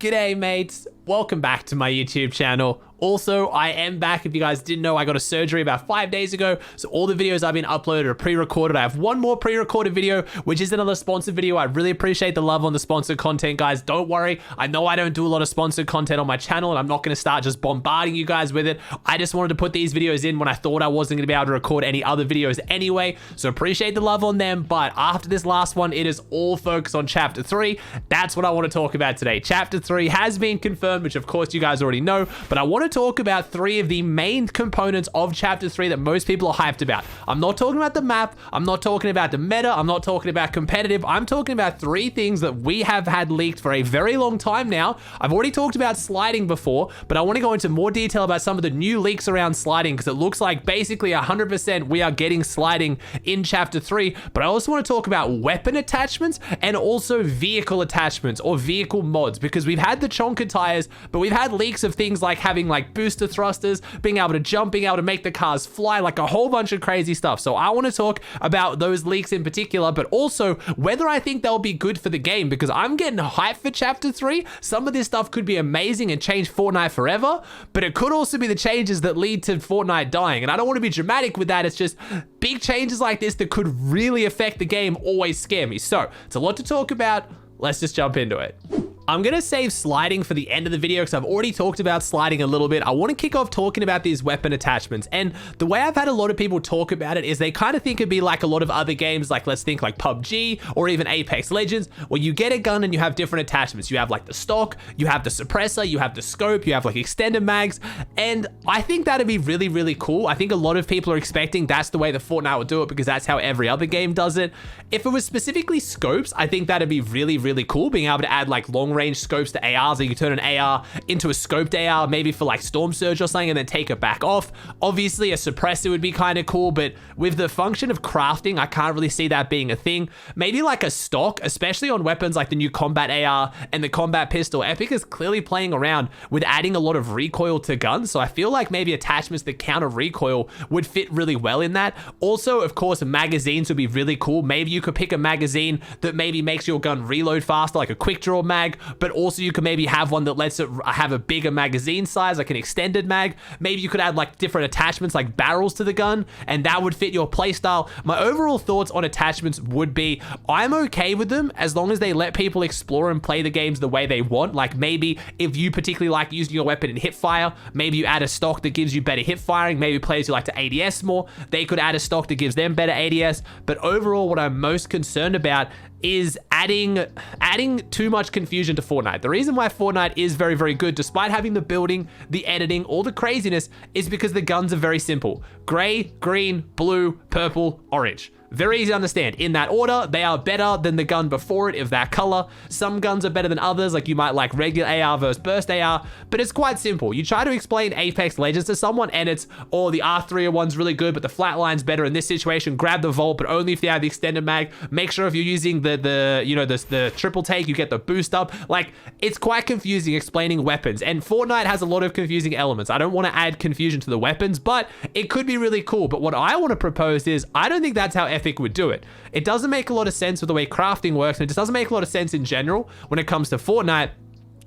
G'day mates, welcome back to my YouTube channel. Also, I am back. If you guys didn't know, I got a surgery about 5 days ago, so all the videos I've been uploaded are pre-recorded. I have one more pre-recorded video, which is another sponsored video. I really appreciate the love on the sponsored content, guys. Don't worry, I know I don't do a lot of sponsored content on my channel, and I'm not going to start just bombarding you guys with it. I just wanted to put these videos in when I thought I wasn't going to be able to record any other videos anyway, so appreciate the love on them. But after this last one, it is all focused on Chapter 3. That's what I want to talk about today. Chapter 3 has been confirmed, which of course you guys already know, but I want to talk about 3 of the main components of Chapter 3 that most people are hyped about. I'm not talking about the map, I'm not talking about the meta, I'm not talking about competitive, I'm talking about 3 things that we have had leaked for a very long time now. I've already talked about sliding before, but I want to go into more detail about some of the new leaks around sliding, because it looks like basically 100% we are getting sliding in Chapter 3, but I also want to talk about weapon attachments and also vehicle attachments or vehicle mods, because we've had the chonker tires, but we've had leaks of things like having like booster thrusters, being able to jump, being able to make the cars fly, like a whole bunch of crazy stuff. So I want to talk about those leaks in particular, but also whether I think they'll be good for the game, because I'm getting hyped for Chapter 3. Some of this stuff could be amazing and change Fortnite forever, but it could also be the changes that lead to Fortnite dying. And I don't want to be dramatic with that. It's just big changes like this that could really affect the game always scare me. So it's a lot to talk about. Let's just jump into it. I'm gonna save sliding for the end of the video because I've already talked about sliding a little bit. I want to kick off talking about these weapon attachments, and the way I've had a lot of people talk about it is they kind of think it'd be like a lot of other games, like let's think like PUBG or even Apex Legends, where you get a gun and you have different attachments. You have like the stock, you have the suppressor, you have the scope, you have like extended mags, and I think that'd be really, really cool. I think a lot of people are expecting that's the way the Fortnite would do it because that's how every other game does it. If it was specifically scopes, I think that'd be really, really cool, being able to add like long range scopes to ARs, so you can turn an AR into a scoped AR, maybe for like Storm Surge or something, and then take it back off. Obviously a suppressor would be kind of cool, but with the function of crafting, I can't really see that being a thing. Maybe like a stock, especially on weapons like the new combat AR and the combat pistol. Epic is clearly playing around with adding a lot of recoil to guns, so I feel like maybe attachments that counter recoil would fit really well in that. Also, of course, magazines would be really cool. Maybe you could pick a magazine that maybe makes your gun reload faster, like a quick draw mag, but also you could maybe have one that lets it have a bigger magazine size, like an extended mag. Maybe you could add like different attachments like barrels to the gun, and that would fit your playstyle. My overall thoughts on attachments would be I'm okay with them as long as they let people explore and play the games the way they want. Like maybe if you particularly like using your weapon in hip fire, maybe you add a stock that gives you better hip firing. Maybe players who like to ADS more, they could add a stock that gives them better ADS. But overall, what I'm most concerned about is adding too much confusion to Fortnite. The reason why Fortnite is very, very good, despite having the building, the editing, all the craziness, is because the guns are very simple. Gray, green, blue, purple, orange. Very easy to understand. In that order, they are better than the gun before it of that color. Some guns are better than others, like you might like regular AR versus burst AR, but it's quite simple. You try to explain Apex Legends to someone and it's, oh, the R301's really good, but the flatline's better in this situation. Grab the Vault, but only if you have the extended mag. Make sure if you're using the triple take, you get the boost up. Like, it's quite confusing explaining weapons, and Fortnite has a lot of confusing elements. I don't want to add confusion to the weapons, but it could be really cool. But what I want to propose is, I don't think that's how Epic would do it. It doesn't make a lot of sense with the way crafting works, and it just doesn't make a lot of sense in general when it comes to Fortnite.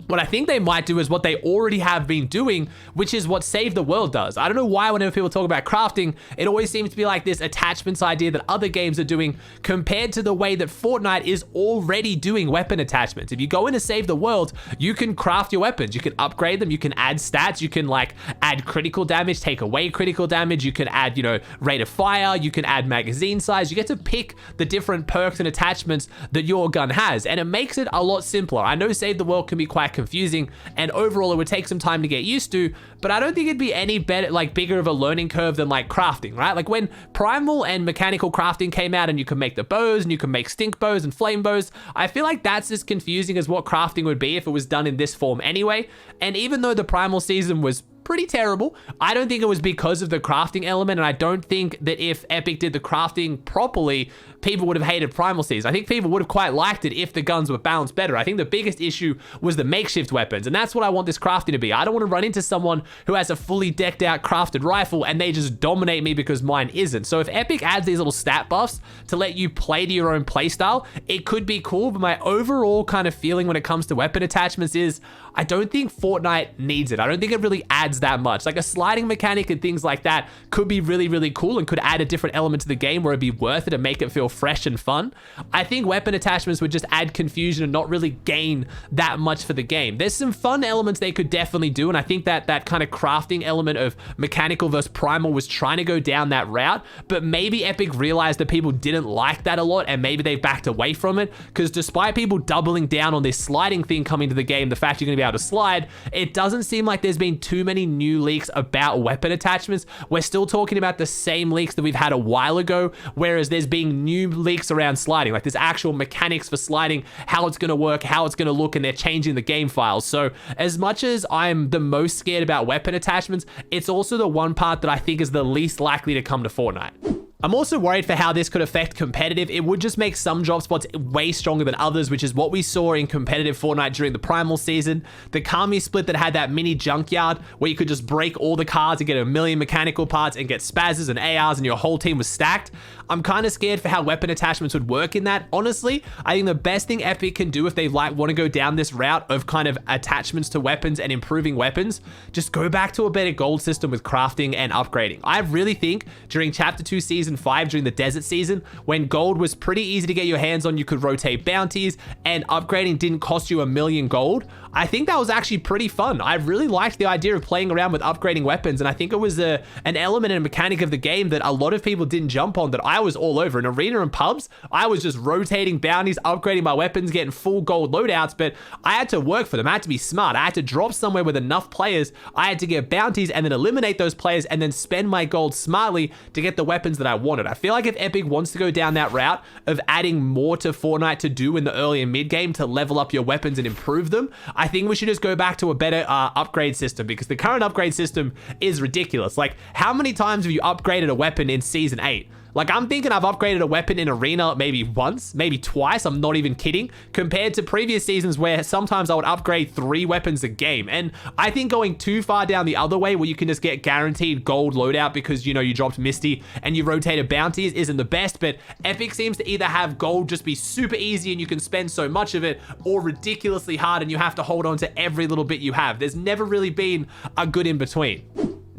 What I think they might do is what they already have been doing, which is what Save the World does. I don't know why whenever people talk about crafting, it always seems to be like this attachments idea that other games are doing compared to the way that Fortnite is already doing weapon attachments. If you go into Save the World, you can craft your weapons, you can upgrade them, you can add stats, you can like add critical damage, take away critical damage, you can add, rate of fire, you can add magazine size. You get to pick the different perks and attachments that your gun has, and it makes it a lot simpler. I know Save the World can be quite confusing, and overall it would take some time to get used to, but I don't think it'd be any better, like bigger of a learning curve than like crafting, right? Like when primal and mechanical crafting came out and you can make the bows and you can make stink bows and flame bows, I feel like that's as confusing as what crafting would be if it was done in this form anyway. And even though the primal season was pretty terrible. I don't think it was because of the crafting element, and I don't think that if Epic did the crafting properly, people would have hated Primal Season. I think people would have quite liked it if the guns were balanced better. I think the biggest issue was the makeshift weapons, and that's what I want this crafting to be. I don't want to run into someone who has a fully decked out crafted rifle and they just dominate me because mine isn't. So if Epic adds these little stat buffs to let you play to your own playstyle, it could be cool, but my overall kind of feeling when it comes to weapon attachments is I don't think Fortnite needs it. I don't think it really adds that much. Like a sliding mechanic and things like that could be really, really cool and could add a different element to the game where it'd be worth it and make it feel fresh and fun. I think weapon attachments would just add confusion and not really gain that much for the game. There's some fun elements they could definitely do, and I think that that kind of crafting element of mechanical versus primal was trying to go down that route, but maybe Epic realized that people didn't like that a lot and maybe they backed away from it, because despite people doubling down on this sliding thing coming to the game, the fact you're going to be able to slide, it doesn't seem like there's been too many new leaks about weapon attachments. We're still talking about the same leaks that we've had a while ago, whereas there's been new leaks around sliding. Like there's actual mechanics for sliding, how it's going to work, how it's going to look, and they're changing the game files. So as much as I'm the most scared about weapon attachments, it's also the one part that I think is the least likely to come to Fortnite. I'm also worried for how this could affect competitive. It would just make some drop spots way stronger than others, which is what we saw in competitive Fortnite during the Primal season. The Kami split that had that mini junkyard where you could just break all the cars and get a million mechanical parts and get spazzes and ARs and your whole team was stacked. I'm kind of scared for how weapon attachments would work in that. Honestly, I think the best thing Epic can do if they want to go down this route of kind of attachments to weapons and improving weapons, just go back to a better gold system with crafting and upgrading. I really think during Chapter 2 Season 5, during the desert season, when gold was pretty easy to get your hands on, you could rotate bounties and upgrading didn't cost you 1,000,000 gold. I think that was actually pretty fun. I really liked the idea of playing around with upgrading weapons, and I think it was an element and a mechanic of the game that a lot of people didn't jump on that I was all over. In arena and pubs, I was just rotating bounties, upgrading my weapons, getting full gold loadouts, but I had to work for them. I had to be smart. I had to drop somewhere with enough players. I had to get bounties and then eliminate those players and then spend my gold smartly to get the weapons that I wanted. I feel like if Epic wants to go down that route of adding more to Fortnite to do in the early and mid game to level up your weapons and improve them, I think we should just go back to a better upgrade system, because the current upgrade system is ridiculous. Like, how many times have you upgraded a weapon in Season 8? Like, I'm thinking I've upgraded a weapon in arena maybe once, maybe twice. I'm not even kidding. Compared to previous seasons where sometimes I would upgrade 3 weapons a game. And I think going too far down the other way where you can just get guaranteed gold loadout because, you know, you dropped Misty and you rotated bounties isn't the best. But Epic seems to either have gold just be super easy and you can spend so much of it, or ridiculously hard and you have to hold on to every little bit you have. There's never really been a good in between.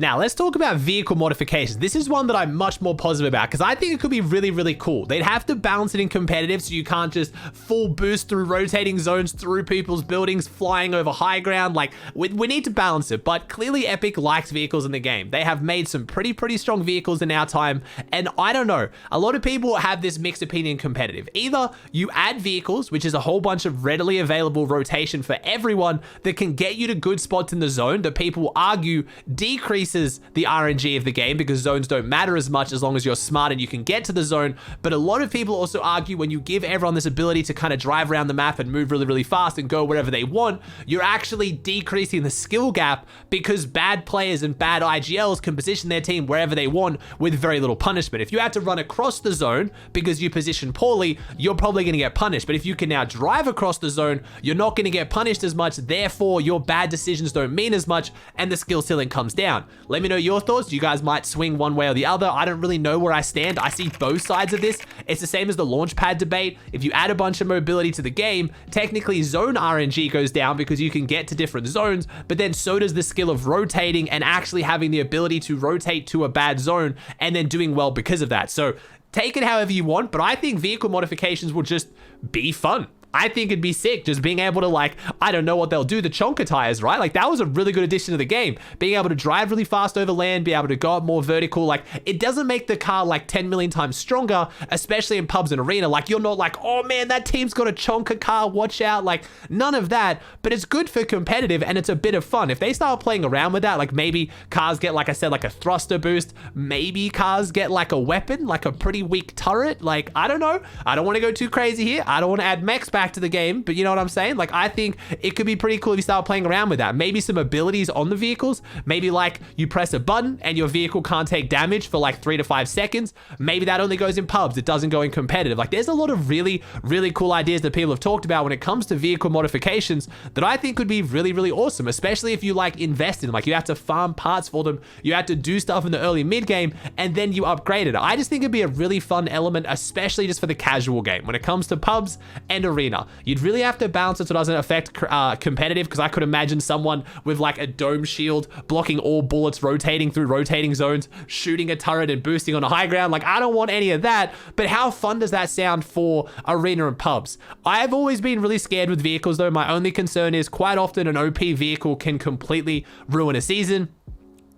Now, let's talk about vehicle modifications. This is one that I'm much more positive about because I think it could be really, really cool. They'd have to balance it in competitive so you can't just full boost through rotating zones, through people's buildings, flying over high ground. Like, we need to balance it, but clearly Epic likes vehicles in the game. They have made some pretty strong vehicles in our time, and I don't know. A lot of people have this mixed opinion in competitive. Either you add vehicles, which is a whole bunch of readily available rotation for everyone that can get you to good spots in the zone that people argue decrease the RNG of the game because zones don't matter as much as long as you're smart and you can get to the zone. But a lot of people also argue when you give everyone this ability to kind of drive around the map and move really, really fast and go wherever they want, you're actually decreasing the skill gap because bad players and bad IGLs can position their team wherever they want with very little punishment. If you had to run across the zone because you position poorly, you're probably going to get punished. But if you can now drive across the zone, you're not going to get punished as much. Therefore, your bad decisions don't mean as much and the skill ceiling comes down. Let me know your thoughts. You guys might swing one way or the other. I don't really know where I stand. I see both sides of this. It's the same as the launchpad debate. If you add a bunch of mobility to the game, technically zone RNG goes down because you can get to different zones, but then so does the skill of rotating and actually having the ability to rotate to a bad zone and then doing well because of that. So take it however you want, but I think vehicle modifications will just be fun. I think it'd be sick just being able to, like, I don't know what they'll do, the Chonka tires, right? Like, that was a really good addition to the game. Being able to drive really fast over land, be able to go up more vertical. Like, it doesn't make the car like 10 million times stronger, especially in pubs and arena. Like, you're not like, oh man, that team's got a Chonka car, watch out. Like, none of that, but it's good for competitive and it's a bit of fun. If they start playing around with that, like maybe cars get, like I said, like a thruster boost, maybe cars get like a weapon, like a pretty weak turret. Like, I don't know. I don't want to go too crazy here. I don't want to add mechs back factor the game, but you know what I'm saying? Like, I think it could be pretty cool if you start playing around with that. Maybe some abilities on the vehicles. Maybe like you press a button and your vehicle can't take damage for like 3 to 5 seconds. Maybe that only goes in pubs. It doesn't go in competitive. Like, there's a lot of really, really cool ideas that people have talked about when it comes to vehicle modifications that I think could be really, really awesome, especially if you like invest in them. Like, you have to farm parts for them. You have to do stuff in the early mid game and then you upgrade it. I just think it'd be a really fun element, especially just for the casual game. When it comes to pubs and arena, you'd really have to balance it so it doesn't affect competitive, because I could imagine someone with like a dome shield blocking all bullets, rotating through rotating zones, shooting a turret and boosting on a high ground. Like, I don't want any of that, but how fun does that sound for arena and pubs? I've always been really scared with vehicles though. My only concern is quite often an OP vehicle can completely ruin a season.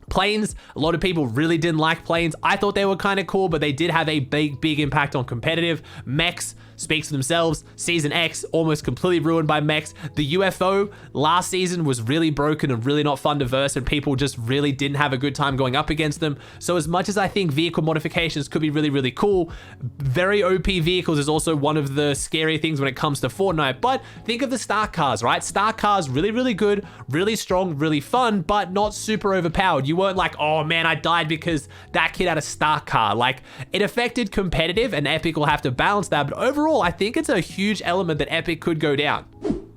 Planes, a lot of people really didn't like planes. I thought they were kind of cool, but they did have a big impact on competitive. Mechs speaks for themselves. Season X almost completely ruined by mechs. The UFO last season was really broken and really not fun to verse, and people just really didn't have a good time going up against them. So as much as I think vehicle modifications could be really, really cool, very OP vehicles is also one of the scary things when it comes to Fortnite. But think of the stock cars, right? Stock cars, really, really good, really strong, really fun, but not super overpowered. You weren't like, oh man, I died because that kid had a stock car. Like, it affected competitive, and Epic will have to balance that. But overall, I think it's a huge element that Epic could go down.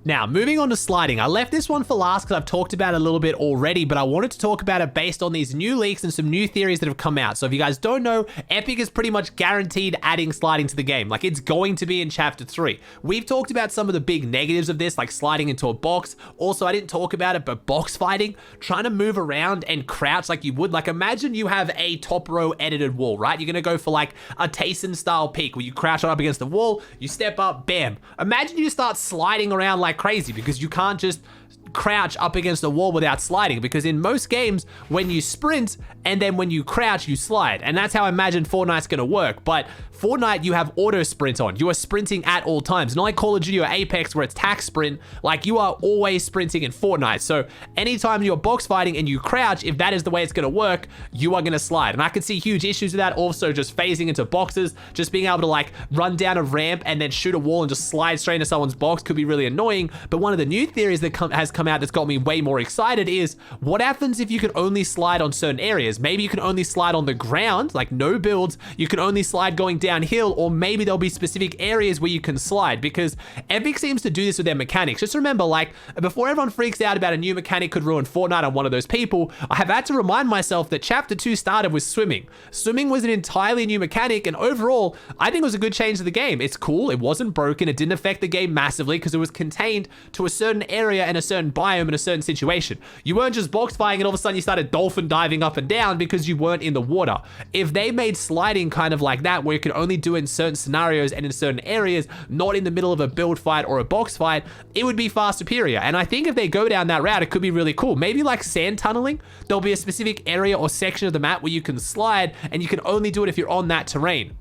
Now, moving on to sliding. I left this one for last because I've talked about it a little bit already, but I wanted to talk about it based on these new leaks and some new theories that have come out. So if you guys don't know, Epic is pretty much guaranteed adding sliding to the game. Like, it's going to be in Chapter 3. We've talked about some of the big negatives of this, like sliding into a box. Also, I didn't talk about it, but box fighting, trying to move around and crouch like you would. Like, imagine you have a top row edited wall, right? You're going to go for like a Tayson style peak where you crouch up against the wall, you step up, bam. Imagine you start sliding around like crazy, because you can't just crouch up against the wall without sliding, because in most games when you sprint and then when you crouch you slide, and that's how I imagine Fortnite's gonna work. But Fortnite, you have auto sprint on. You are sprinting at all times, not like Call of Duty or Apex where it's tac sprint. Like, you are always sprinting in Fortnite. So anytime you're box fighting and you crouch, if that is the way it's gonna work, you are gonna slide. And I could see huge issues with that. Also, just phasing into boxes, just being able to like run down a ramp and then shoot a wall and just slide straight into someone's box could be really annoying. But one of the new theories that has come out that's got me way more excited is, what happens if you can only slide on certain areas? Maybe you can only slide on the ground, like no builds. You can only slide going downhill, or maybe there'll be specific areas where you can slide, because Epic seems to do this with their mechanics. Just remember, like, before everyone freaks out about a new mechanic could ruin Fortnite, I'm one of those people. I have had to remind myself that Chapter 2 started with swimming. Swimming was an entirely new mechanic, and overall, I think it was a good change to the game. It's cool. It wasn't broken. It didn't affect the game massively because it was contained to a certain area and a certain biome in a certain situation. You weren't just box fighting and all of a sudden you started dolphin diving up and down because you weren't in the water. If they made sliding kind of like that, where you can only do it in certain scenarios and in certain areas, not in the middle of a build fight or a box fight, it would be far superior. And I think if they go down that route, it could be really cool. Maybe like sand tunneling, there'll be a specific area or section of the map where you can slide, and you can only do it if you're on that terrain.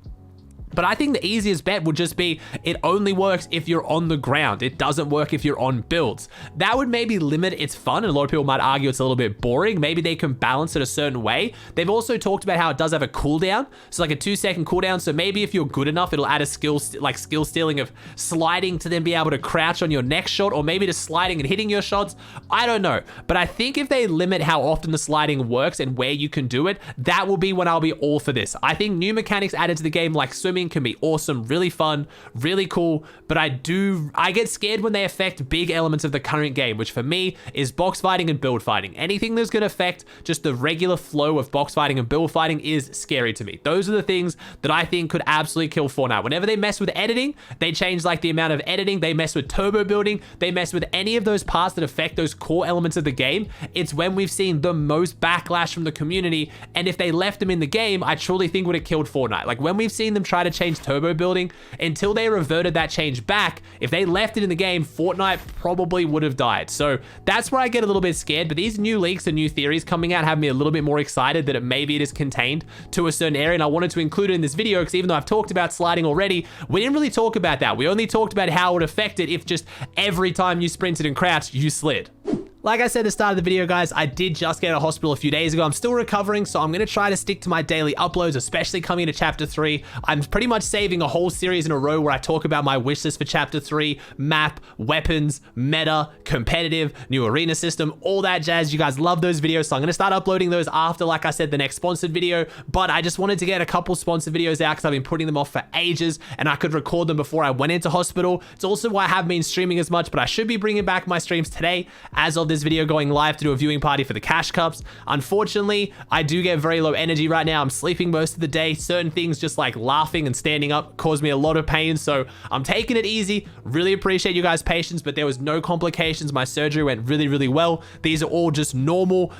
But I think the easiest bet would just be, it only works if you're on the ground. It doesn't work if you're on builds. That would maybe limit its fun, and a lot of people might argue it's a little bit boring. Maybe they can balance it a certain way. They've also talked about how it does have a cooldown. So like a 2-second cooldown. So maybe if you're good enough, it'll add a skill stealing of sliding to then be able to crouch on your next shot, or maybe just sliding and hitting your shots. I don't know. But I think if they limit how often the sliding works and where you can do it, that will be when I'll be all for this. I think new mechanics added to the game like swimming can be awesome, really fun, really cool, but I get scared when they affect big elements of the current game, which for me is box fighting and build fighting. Anything that's going to affect just the regular flow of box fighting and build fighting is scary to me. Those are the things that I think could absolutely kill Fortnite. Whenever they mess with editing, they change like the amount of editing, they mess with turbo building, they mess with any of those parts that affect those core elements of the game, it's when we've seen the most backlash from the community. And if they left them in the game, I truly think would have killed Fortnite. Like, when we've seen them try to change turbo building, until they reverted that change back, if they left it in the game, Fortnite probably would have died. So that's where I get a little bit scared. But these new leaks and new theories coming out have me a little bit more excited that maybe it is contained to a certain area, and I wanted to include it in this video because even though I've talked about sliding already, we didn't really talk about that. We only talked about how it would affect it if just every time you sprinted and crouched, you slid. Like I said at the start of the video, guys, I did just get out of hospital a few days ago. I'm still recovering, so I'm going to try to stick to my daily uploads, especially coming into Chapter 3. I'm pretty much saving a whole series in a row where I talk about my wish list for Chapter 3, map, weapons, meta, competitive, new arena system, all that jazz. You guys love those videos, so I'm going to start uploading those after, like I said, the next sponsored video. But I just wanted to get a couple sponsored videos out because I've been putting them off for ages, and I could record them before I went into hospital. It's also why I haven't been streaming as much, but I should be bringing back my streams today as of this video going live to do a viewing party for the cash cups. Unfortunately, I do get very low energy right now. I'm sleeping most of the day. Certain things just like laughing and standing up cause me a lot of pain, so I'm taking it easy. Really appreciate you guys' patience, but there was no complications. My surgery went really well. These are all just normal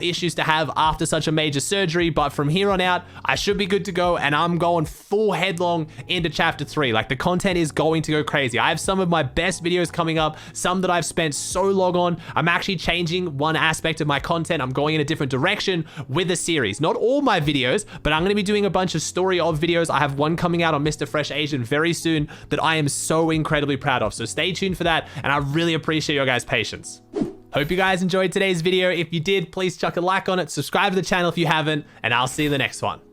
issues to have after such a major surgery, but from here on out, I should be good to go, and I'm going full headlong into Chapter 3. Like, the content is going to go crazy. I have some of my best videos coming up, some that I've spent so long on. I'm actually changing one aspect of my content. I'm going in a different direction with a series. Not all my videos, but I'm going to be doing a bunch of story of videos. I have one coming out on Mr. Fresh Asian very soon that I am so incredibly proud of. So stay tuned for that, and I really appreciate your guys' patience. Hope you guys enjoyed today's video. If you did, please chuck a like on it, subscribe to the channel if you haven't, and I'll see you in the next one.